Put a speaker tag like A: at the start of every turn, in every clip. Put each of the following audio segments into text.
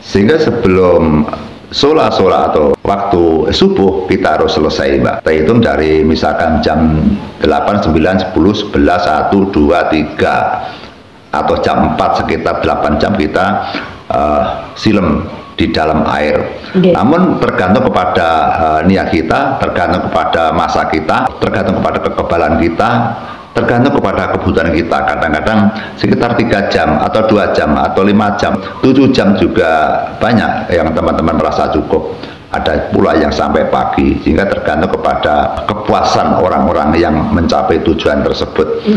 A: Sehingga sebelum sholat atau waktu subuh kita harus selesai, Mbak. Kita hitung dari misalkan jam 8, 9, 10, 11, 1, 2, 3 atau jam 4 sekitar 8 jam kita silem di dalam air. Namun tergantung kepada niat kita, tergantung kepada masa kita, tergantung kepada kekebalan kita, tergantung kepada kebutuhan kita. Kadang-kadang sekitar 3 jam atau 2 jam atau 5 jam, 7 jam juga banyak yang teman-teman merasa cukup. Ada pula yang sampai pagi, sehingga tergantung kepada kepuasan orang-orang yang mencapai tujuan tersebut.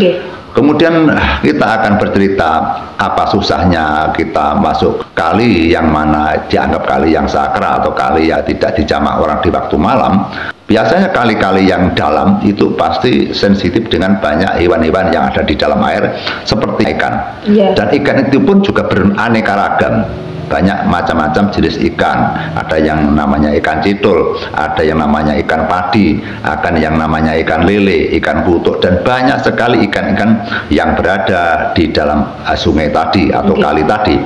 A: Kemudian kita akan bercerita apa susahnya kita masuk kali yang mana dianggap kali yang sakral atau kali yang tidak dijamak orang di waktu malam. Biasanya kali-kali yang dalam itu pasti sensitif dengan banyak hewan-hewan yang ada di dalam air seperti ikan. Dan ikan itu pun juga beraneka ragam. Banyak macam-macam jenis ikan. Ada yang namanya ikan citul, ada yang namanya ikan padi, akan yang namanya ikan lele, ikan kutuk, dan banyak sekali ikan-ikan yang berada di dalam sungai tadi atau kali tadi.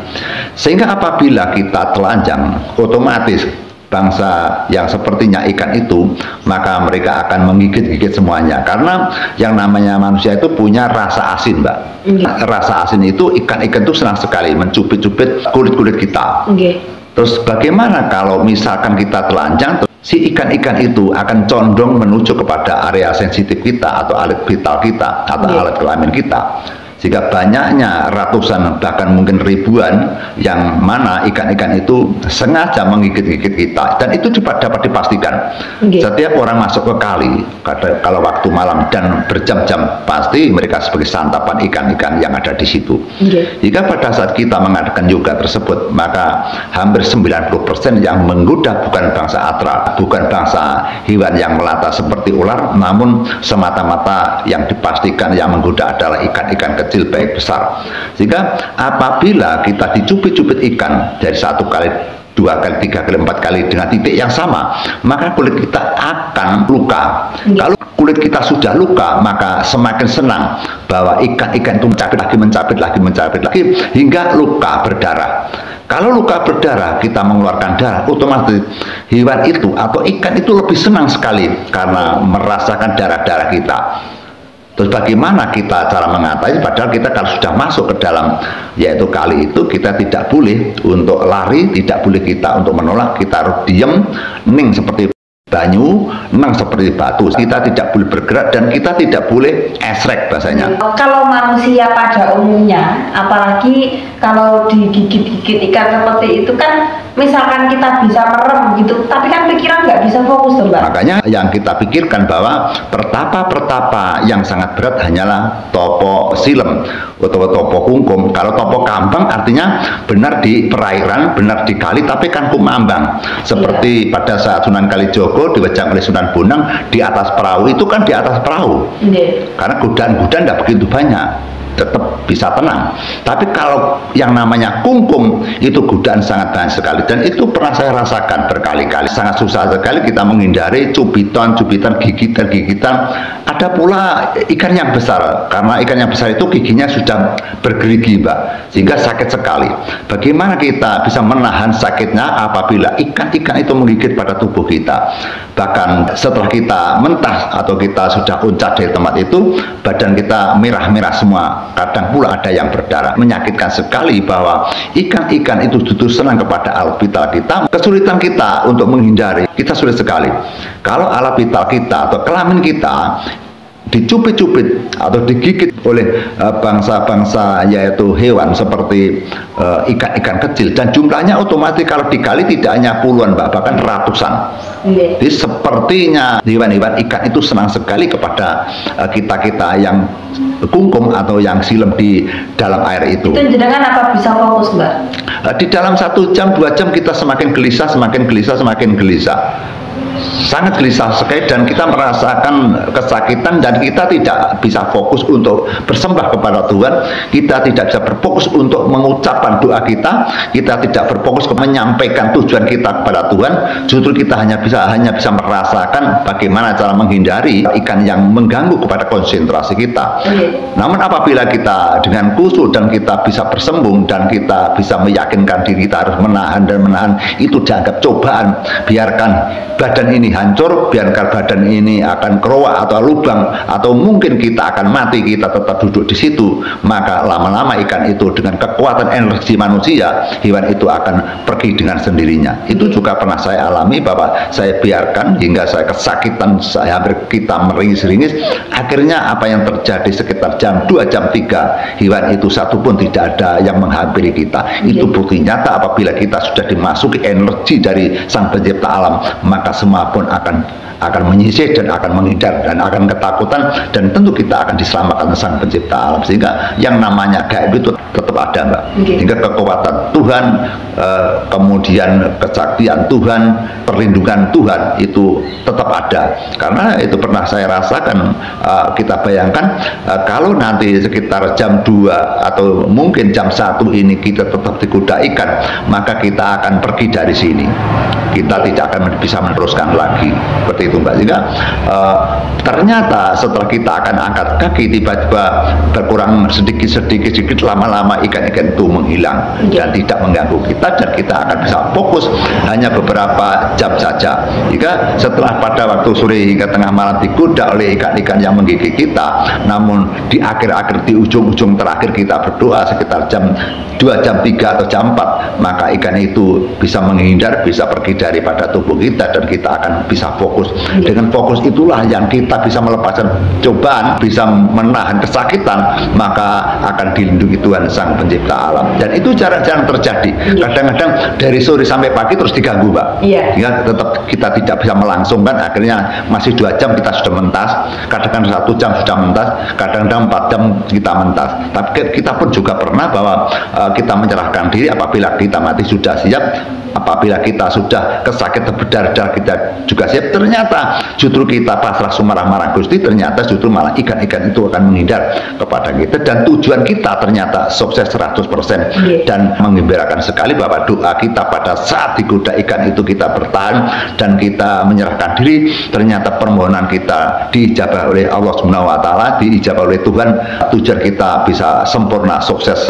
A: Sehingga apabila kita telanjang, otomatis bangsa yang sepertinya ikan itu, maka mereka akan menggigit-gigit semuanya. Karena yang namanya manusia itu punya rasa asin, Mbak. Rasa asin itu, ikan-ikan itu senang sekali mencubit-cubit kulit-kulit kita. Terus bagaimana kalau misalkan kita telanjang, si ikan-ikan itu akan condong menuju kepada area sensitif kita atau alat vital kita atau alat kelamin kita. Sehingga banyaknya ratusan bahkan mungkin ribuan yang mana ikan-ikan itu sengaja menggigit-gigit kita, dan itu dapat dipastikan. Setiap orang masuk ke kali kalau waktu malam dan berjam-jam, pasti mereka sebagai santapan ikan-ikan yang ada di situ. Jika pada saat kita mengadakan yoga tersebut, maka hampir 90% yang menggoda bukan bangsa atra, bukan bangsa hewan yang melata seperti ular, namun semata-mata yang dipastikan yang menggoda adalah ikan-ikan kecil baik besar. Sehingga apabila kita dicubit-cubit ikan dari 1 kali, 2 kali, 3 kali, 4 kali dengan titik yang sama, maka kulit kita akan luka. Kalau kulit kita sudah luka, maka semakin senang bahwa ikan-ikan itu mencabit lagi hingga luka berdarah. Kalau luka berdarah, kita mengeluarkan darah, otomatis hewan itu atau ikan itu lebih senang sekali karena merasakan darah-darah kita. Terus bagaimana kita cara mengatasi, padahal kita kalau sudah masuk ke dalam yaitu kali itu, kita tidak boleh untuk lari, tidak boleh kita untuk menolak, kita harus diem, ning seperti banyu, nang seperti batu. Kita tidak boleh bergerak dan kita tidak boleh esrek bahasanya.
B: Kalau manusia pada umumnya, apalagi kalau digigit-gigit ikan seperti itu kan, misalkan kita bisa merem gitu, tapi kan pikiran nggak bisa fokus, Mbak.
A: Makanya yang kita pikirkan bahwa pertapa-pertapa yang sangat berat hanyalah topo silem atau topo kungkum. Kalau topo kambang artinya benar di perairan, benar di kali, tapi kan kumambang. Seperti pada saat Sunan Kalijogo diwejang oleh Sunan Bonang di atas perahu, itu kan di atas perahu. Karena godaan-godaan tidak begitu banyak, tetap bisa tenang. Tapi kalau yang namanya kungkum itu godaan sangat banyak sekali, dan itu pernah saya rasakan berkali-kali. Sangat susah sekali kita menghindari cubitan-cubitan, gigitan-gigitan. Ada pula ikan yang besar, karena ikan yang besar itu giginya sudah bergerigi, Mbak, sehingga sakit sekali. Bagaimana kita bisa menahan sakitnya apabila ikan-ikan itu menggigit pada tubuh kita? Bahkan setelah kita mentah atau kita sudah uncat dari tempat itu, badan kita merah-merah semua. Kadang pula ada yang berdarah. Menyakitkan sekali bahwa ikan-ikan itu justru senang kepada alat vital kita. Kesulitan kita untuk menghindari, kita sulit sekali. Kalau alat vital kita atau kelamin kita dicubit-cubit atau digigit oleh bangsa-bangsa yaitu hewan seperti ikan-ikan kecil, dan jumlahnya otomatis kalau dikali tidak hanya puluhan, Mbak, bahkan ratusan. Jadi sepertinya hewan-hewan ikan itu senang sekali kepada kita-kita yang kungkum atau yang silem di dalam air itu.
B: Itu jenengan apa bisa fokus, Mbak?
A: Di dalam 1 jam 2 jam kita semakin gelisah, semakin gelisah, semakin gelisah. sangat gelisah sekali dan kita merasakan kesakitan dan kita tidak bisa fokus untuk bersembah kepada Tuhan, kita tidak bisa berfokus untuk mengucapkan doa kita tidak berfokus ke menyampaikan tujuan kita kepada Tuhan, justru kita hanya bisa merasakan bagaimana cara menghindari ikan yang mengganggu kepada konsentrasi kita. Namun apabila kita dengan khusyuk dan kita bisa bersembung dan kita bisa meyakinkan diri kita harus menahan, itu dianggap cobaan. Biarkan badan ini hancur, biarkan badan ini akan keroak atau lubang, atau mungkin kita akan mati, kita tetap duduk di situ, maka lama-lama ikan itu dengan kekuatan energi manusia, hewan itu akan pergi dengan sendirinya. Itu juga pernah saya alami, bahwa saya biarkan hingga saya kesakitan, saya hampir kita meringis-ringis. Akhirnya apa yang terjadi sekitar jam 2, jam 3, hewan itu satu pun tidak ada yang menghampiri kita. Itu bukti nyata apabila kita sudah dimasuki energi dari Sang Pencipta alam, maka semua pun akan menyisih dan akan menghindar dan akan ketakutan, dan tentu kita akan diselamatkan Sang Pencipta alam. Sehingga yang namanya gaib itu tetap ada, Mbak. Sehingga kekuatan Tuhan, kemudian kesaktian Tuhan, perlindungan Tuhan itu tetap ada. Karena itu pernah saya rasakan, kita bayangkan kalau nanti sekitar jam 2 atau mungkin jam 1 ini kita tetap digoda ikan, maka kita akan pergi dari sini, kita tidak akan bisa meneruskan lagi seperti itu, Mbak. Sehingga ternyata setelah kita akan angkat kaki, tiba-tiba berkurang sedikit lama-lama ikan-ikan itu menghilang dan tidak mengganggu kita, dan kita akan bisa fokus hanya beberapa jam saja. Jika setelah pada waktu sore hingga tengah malam digoda oleh ikan-ikan yang menggigit kita, namun di akhir-akhir, di ujung-ujung terakhir kita berdoa sekitar jam 2, jam 3 atau jam 4, maka ikan itu bisa menghindar, bisa pergi daripada tubuh kita, dan kita akan bisa fokus. Dengan fokus itulah yang kita bisa melepaskan cobaan, bisa menahan kesakitan, maka akan dilindungi Tuhan Sang Pencipta alam. Dan itu jarang-jarang terjadi. Kadang-kadang dari sore sampai pagi terus diganggu, Mbak. Ya, tetap kita tidak bisa melangsungkan. Akhirnya masih 2 jam kita sudah mentas, kadang-kadang 1 jam sudah mentas, kadang-kadang 4 jam kita mentas. Tapi kita pun juga pernah bahwa kita menyerahkan diri apabila kita mati sudah siap, apabila kita sudah kesakitan berdarah-darah kita juga siap. Ternyata justru kita pasrah sumarah-marah Gusti, ternyata justru malah ikan-ikan itu akan menghindar kepada kita, dan tujuan kita ternyata sukses 100%. Dan menggembirakan sekali bahwa doa kita pada saat digoda ikan itu kita bertahan dan kita menyerahkan diri, ternyata permohonan kita diijabah oleh Allah Subhanahu wa taala, diijabah oleh Tuhan, tujuan kita bisa sempurna, sukses.